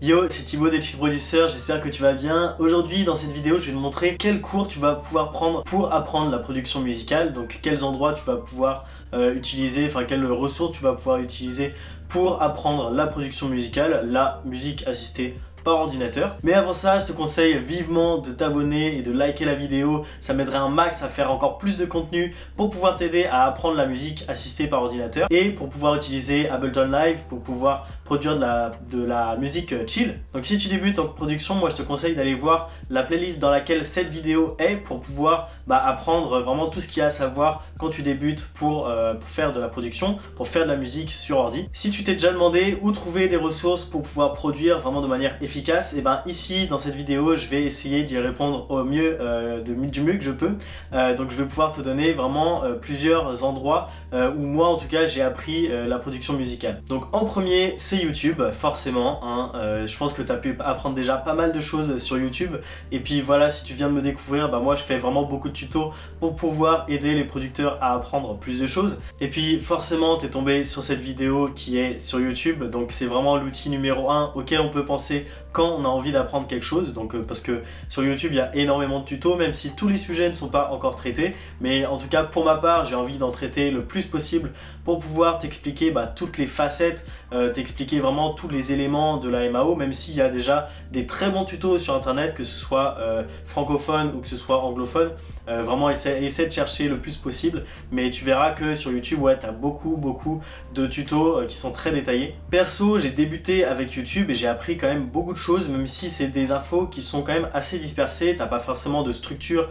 Yo, c'est Thibaut des Chill Producers, j'espère que tu vas bien. Aujourd'hui, dans cette vidéo, je vais te montrer quels cours tu vas pouvoir prendre pour apprendre la production musicale. Donc, quels endroits tu vas pouvoir utiliser, enfin, quelles ressources tu vas pouvoir utiliser pour apprendre la production musicale, la musique assistée par ordinateur. Mais avant ça, je te conseille vivement de t'abonner et de liker la vidéo. Ça m'aiderait un max à faire encore plus de contenu pour pouvoir t'aider à apprendre la musique assistée par ordinateur et pour pouvoir utiliser Ableton Live pour pouvoir produire de la musique chill. Donc si tu débutes en production, moi je te conseille d'aller voir la playlist dans laquelle cette vidéo est pour pouvoir apprendre vraiment tout ce qu'il y a à savoir quand tu débutes pour faire de la production, pour faire de la musique sur ordi. Si tu t'es déjà demandé où trouver des ressources pour pouvoir produire vraiment de manière efficace, et ben ici dans cette vidéo je vais essayer d'y répondre au mieux du mieux que je peux. Donc je vais pouvoir te donner vraiment plusieurs endroits où moi en tout cas j'ai appris la production musicale. Donc en premier c'est YouTube forcément, hein. Je pense que tu as pu apprendre déjà pas mal de choses sur YouTube et puis voilà, si tu viens de me découvrir, moi je fais vraiment beaucoup de tutos pour pouvoir aider les producteurs à apprendre plus de choses. Et puis forcément tu es tombé sur cette vidéo qui est sur YouTube, donc c'est vraiment l'outil numéro 1 auquel on peut penser quand on a envie d'apprendre quelque chose. Donc parce que sur YouTube il y a énormément de tutos, même si tous les sujets ne sont pas encore traités, mais en tout cas pour ma part j'ai envie d'en traiter le plus possible pour pouvoir t'expliquer toutes les facettes, t'expliquer vraiment tous les éléments de la MAO, même s'il y a déjà des très bons tutos sur internet, que ce soit francophone ou que ce soit anglophone. Vraiment essaie de chercher le plus possible, mais tu verras que sur YouTube tu as beaucoup de tutos qui sont très détaillés. Perso, j'ai débuté avec YouTube et j'ai appris quand même beaucoup de choses, même si c'est des infos qui sont quand même assez dispersées. T'as pas forcément de structure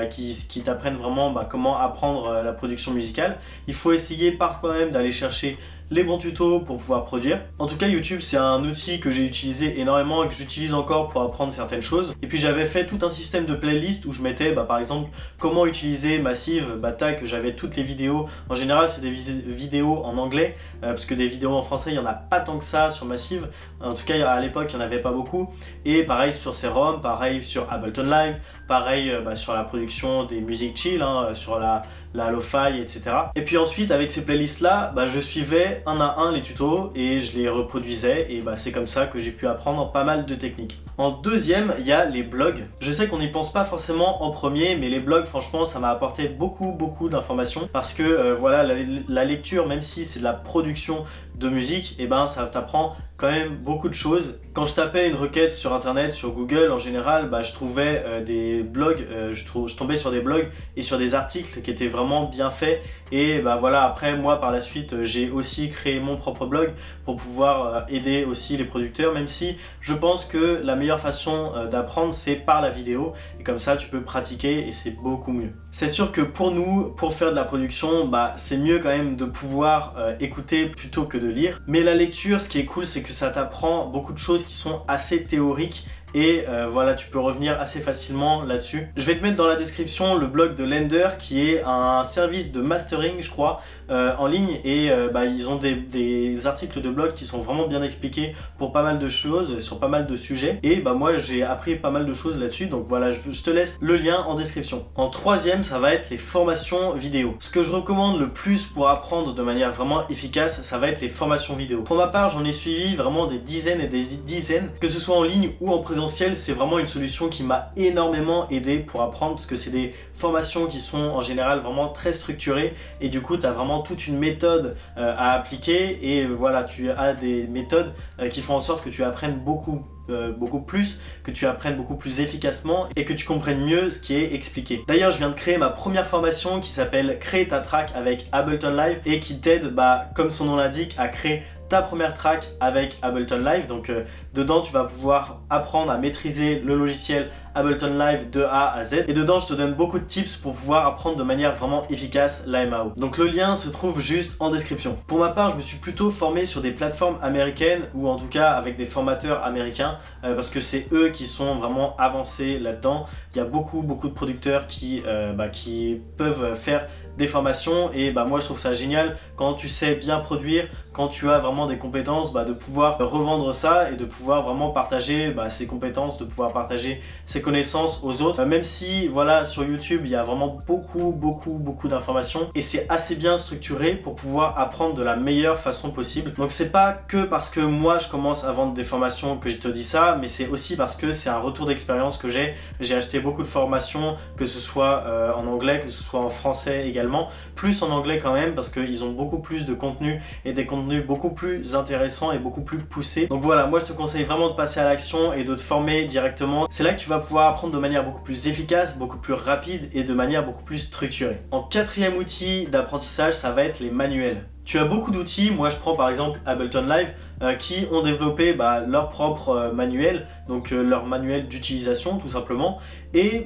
qui t'apprennent vraiment comment apprendre la production musicale. Il faut essayer par toi-même d'aller chercher les bons tutos pour pouvoir produire. En tout cas, YouTube, c'est un outil que j'ai utilisé énormément et que j'utilise encore pour apprendre certaines choses. Et puis j'avais fait tout un système de playlist où je mettais par exemple comment utiliser Massive, tac, j'avais toutes les vidéos. En général, c'est des vidéos en anglais parce que des vidéos en français, il n'y en a pas tant que ça sur Massive. En tout cas, à l'époque, il n'y en avait pas beaucoup. Et pareil sur Serum, pareil sur Ableton Live, pareil sur la production des musiques chill, sur la lo-fi, etc. Et puis ensuite, avec ces playlists-là, je suivais un à un les tutos et je les reproduisais et c'est comme ça que j'ai pu apprendre pas mal de techniques. En deuxième, il y a les blogs. Je sais qu'on n'y pense pas forcément en premier, mais les blogs, franchement, ça m'a apporté beaucoup d'informations parce que voilà, la lecture, même si c'est de la production de musique, ça t'apprend quand même beaucoup de choses. Quand je tapais une requête sur internet, sur Google en général, je trouvais des blogs, je tombais sur des blogs et sur des articles qui étaient vraiment bien faits. Et voilà, après moi par la suite j'ai aussi créé mon propre blog pour pouvoir aider aussi les producteurs, même si je pense que la meilleure façon d'apprendre c'est par la vidéo et comme ça tu peux pratiquer et c'est beaucoup mieux. C'est sûr que pour nous, pour faire de la production, c'est mieux quand même de pouvoir écouter plutôt que de lire. Mais la lecture, ce qui est cool, c'est que ça t'apprend beaucoup de choses qui sont assez théoriques et voilà, tu peux revenir assez facilement là-dessus. Je vais te mettre dans la description le blog de Lender qui est un service de mastering, je crois, en ligne et ils ont des articles de blog qui sont vraiment bien expliqués pour pas mal de choses, sur pas mal de sujets et moi j'ai appris pas mal de choses là-dessus, donc voilà, je te laisse le lien en description. En troisième, ça va être les formations vidéo. Ce que je recommande le plus pour apprendre de manière vraiment efficace, ça va être les formations vidéo. Pour ma part, j'en ai suivi vraiment des dizaines et des dizaines, que ce soit en ligne ou en présentiel. C'est vraiment une solution qui m'a énormément aidé pour apprendre parce que c'est des formations qui sont en général vraiment très structurées et du coup tu as vraiment toute une méthode à appliquer et voilà, tu as des méthodes qui font en sorte que tu apprennes beaucoup plus, que tu apprennes beaucoup plus efficacement et que tu comprennes mieux ce qui est expliqué. D'ailleurs, je viens de créer ma première formation qui s'appelle Créer ta track avec Ableton Live et qui t'aide, comme son nom l'indique, à créer ta première track avec Ableton Live. Donc dedans tu vas pouvoir apprendre à maîtriser le logiciel Ableton Live de A à Z et dedans je te donne beaucoup de tips pour pouvoir apprendre de manière vraiment efficace la MAO. Donc le lien se trouve juste en description. Pour ma part, je me suis plutôt formé sur des plateformes américaines ou en tout cas avec des formateurs américains parce que c'est eux qui sont vraiment avancés là-dedans. Il y a beaucoup de producteurs qui peuvent faire des formations et moi je trouve ça génial quand tu sais bien produire, quand tu as vraiment des compétences, de pouvoir revendre ça et de pouvoir vraiment partager ces compétences, de pouvoir partager ses tes connaissances aux autres, même si voilà sur YouTube il y a vraiment beaucoup d'informations et c'est assez bien structuré pour pouvoir apprendre de la meilleure façon possible. Donc c'est pas que parce que moi je commence à vendre des formations que je te dis ça, mais c'est aussi parce que c'est un retour d'expérience que j'ai acheté beaucoup de formations, que ce soit en anglais, que ce soit en français également, plus en anglais quand même parce qu'ils ont beaucoup plus de contenu et des contenus beaucoup plus intéressants et beaucoup plus poussés. Donc voilà, moi je te conseille vraiment de passer à l'action et de te former directement. C'est là que tu vas pouvoir apprendre de manière beaucoup plus efficace, beaucoup plus rapide et de manière beaucoup plus structurée. En quatrième outil d'apprentissage, ça va être les manuels. Tu as beaucoup d'outils, moi je prends par exemple Ableton Live qui ont développé leur propre manuel, donc leur manuel d'utilisation tout simplement, et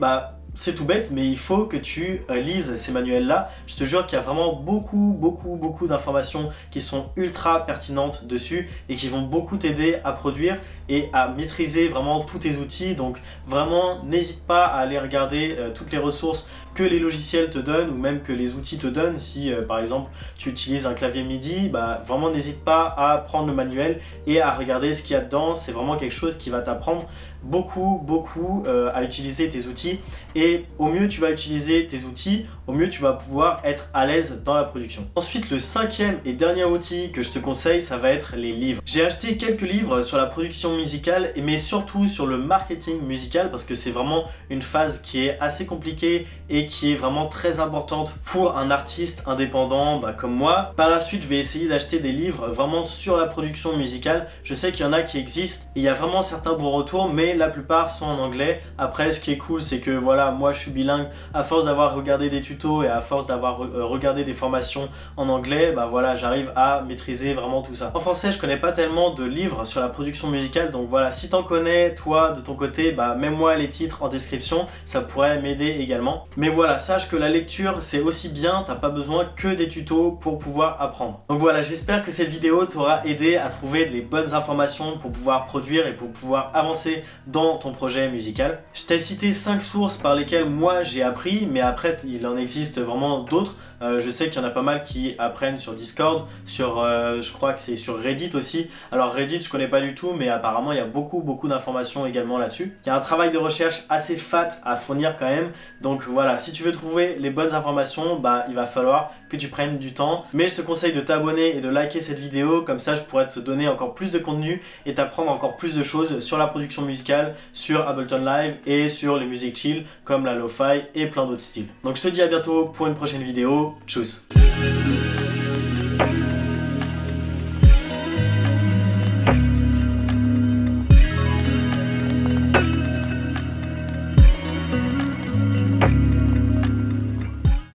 c'est tout bête, mais il faut que tu lises ces manuels-là. Je te jure qu'il y a vraiment beaucoup d'informations qui sont ultra pertinentes dessus et qui vont beaucoup t'aider à produire et à maîtriser vraiment tous tes outils. Donc vraiment, n'hésite pas à aller regarder toutes les ressources que les logiciels te donnent ou même que les outils te donnent. Si par exemple tu utilises un clavier MIDI, vraiment n'hésite pas à prendre le manuel et à regarder ce qu'il y a dedans. C'est vraiment quelque chose qui va t'apprendre beaucoup à utiliser tes outils, et au mieux tu vas utiliser tes outils, au mieux tu vas pouvoir être à l'aise dans la production. Ensuite, le cinquième et dernier outil que je te conseille, ça va être les livres. J'ai acheté quelques livres sur la production musicale, mais surtout sur le marketing musical, parce que c'est vraiment une phase qui est assez compliquée et qui est vraiment très importante pour un artiste indépendant comme moi. Par la suite, je vais essayer d'acheter des livres vraiment sur la production musicale. Je sais qu'il y en a qui existent et il y a vraiment certains bons retours, mais la plupart sont en anglais. Après, ce qui est cool, c'est que voilà, moi je suis bilingue, à force d'avoir regardé des tutos et à force d'avoir regardé des formations en anglais, voilà, j'arrive à maîtriser vraiment tout ça. En français, je connais pas tellement de livres sur la production musicale, donc voilà, si t'en connais toi de ton côté, mets-moi les titres en description, ça pourrait m'aider également. Mais voilà, sache que la lecture c'est aussi bien, t'as pas besoin que des tutos pour pouvoir apprendre. Donc voilà, j'espère que cette vidéo t'aura aidé à trouver les bonnes informations pour pouvoir produire et pour pouvoir avancer dans ton projet musical. Je t'ai cité 5 sources par lesquelles moi j'ai appris, mais après il en existe vraiment d'autres. Je sais qu'il y en a pas mal qui apprennent sur Discord, sur, je crois que c'est sur Reddit aussi. Alors Reddit je connais pas du tout, mais apparemment il y a beaucoup d'informations également là-dessus. Il y a un travail de recherche assez fat à fournir quand même. Donc voilà, si tu veux trouver les bonnes informations, il va falloir que tu prennes du temps. Mais je te conseille de t'abonner et de liker cette vidéo, comme ça je pourrais te donner encore plus de contenu et t'apprendre encore plus de choses sur la production musicale, sur Ableton Live et sur les musiques chill comme la lo-fi et plein d'autres styles. Donc je te dis à bientôt pour une prochaine vidéo. Tchuss.